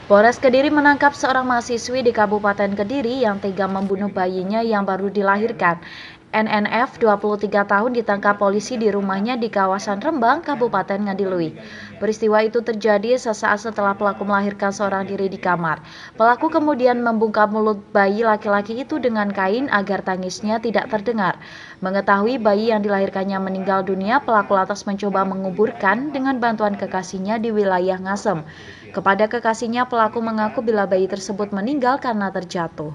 Polres Kediri menangkap seorang mahasiswi di Kabupaten Kediri yang tega membunuh bayinya yang baru dilahirkan. NNF 23 tahun ditangkap polisi di rumahnya di kawasan Rembang, Kabupaten Ngadiluih. Peristiwa itu terjadi sesaat setelah pelaku melahirkan seorang diri di kamar. Pelaku kemudian membungkam mulut bayi laki-laki itu dengan kain agar tangisnya tidak terdengar. Mengetahui bayi yang dilahirkannya meninggal dunia, pelaku lantas mencoba menguburkan dengan bantuan kekasihnya di wilayah Ngasem. Kepada kekasihnya, pelaku mengaku bila bayi tersebut meninggal karena terjatuh.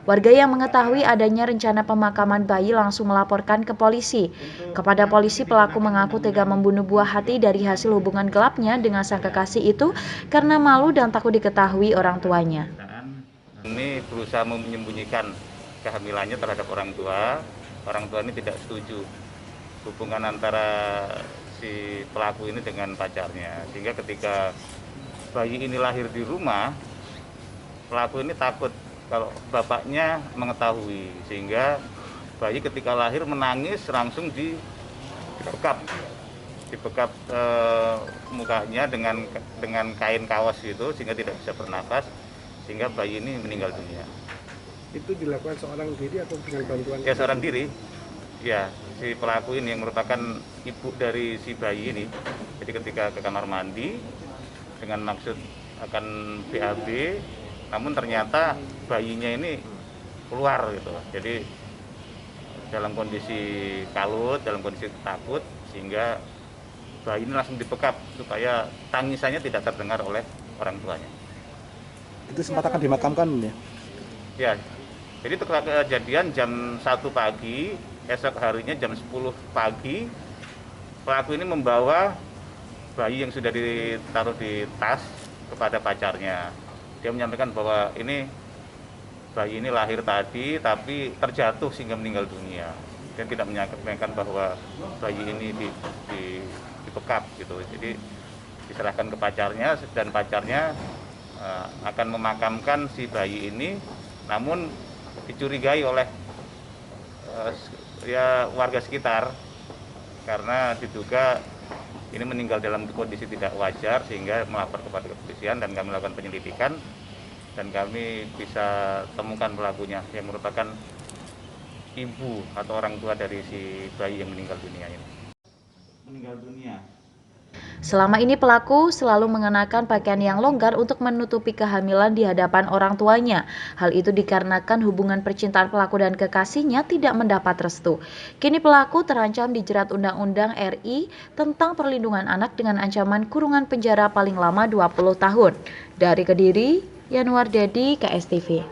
Warga yang mengetahui adanya rencana pemakaman bayi langsung melaporkan ke polisi. Kepada polisi, pelaku mengaku tega membunuh buah hati dari hasil hubungan gelapnya dengan sang kekasih itu karena malu dan takut diketahui orang tuanya. Ini berusaha menyembunyikan kehamilannya terhadap orang tua. Orang tua ini tidak setuju hubungan antara si pelaku ini dengan pacarnya. Sehingga ketika bayi ini lahir di rumah, pelaku ini takut kalau bapaknya mengetahui, sehingga bayi ketika lahir menangis langsung dibekap mukanya dengan kain kaos itu sehingga tidak bisa bernafas, sehingga bayi ini meninggal dunia. Itu dilakukan seorang diri atau dengan bantuan? Ya, seorang diri. Ya, si pelaku ini yang merupakan ibu dari si bayi ini. Jadi ketika ke kamar mandi dengan maksud akan BAB, namun ternyata bayinya ini keluar gitu. Jadi dalam kondisi kalut, dalam kondisi takut, sehingga bayi ini langsung dibekap supaya tangisannya tidak terdengar oleh orang tuanya. Itu sempat akan dimakamkan ya? Ya, jadi itu kejadian jam 1 pagi, esok harinya jam 10 pagi, pelaku ini membawa bayi yang sudah ditaruh di tas kepada pacarnya. Dia menyampaikan bahwa bayi ini lahir tadi tapi terjatuh sehingga meninggal dunia. Dan tidak menyampaikan bahwa bayi ini dibekap gitu. Jadi diserahkan ke pacarnya dan pacarnya akan memakamkan si bayi ini, namun dicurigai oleh warga sekitar karena diduga ini meninggal dalam kondisi tidak wajar, sehingga melapor kepada kepolisian dan kami melakukan penyelidikan dan kami bisa temukan pelakunya yang merupakan ibu atau orang tua dari si bayi yang meninggal dunia ini. Meninggal dunia. Selama ini pelaku selalu mengenakan pakaian yang longgar untuk menutupi kehamilan di hadapan orang tuanya. Hal itu dikarenakan hubungan percintaan pelaku dan kekasihnya tidak mendapat restu. Kini pelaku terancam dijerat Undang-Undang RI tentang Perlindungan Anak dengan ancaman kurungan penjara paling lama 20 tahun. Dari Kediri, Yanuar Dedi, KSTV.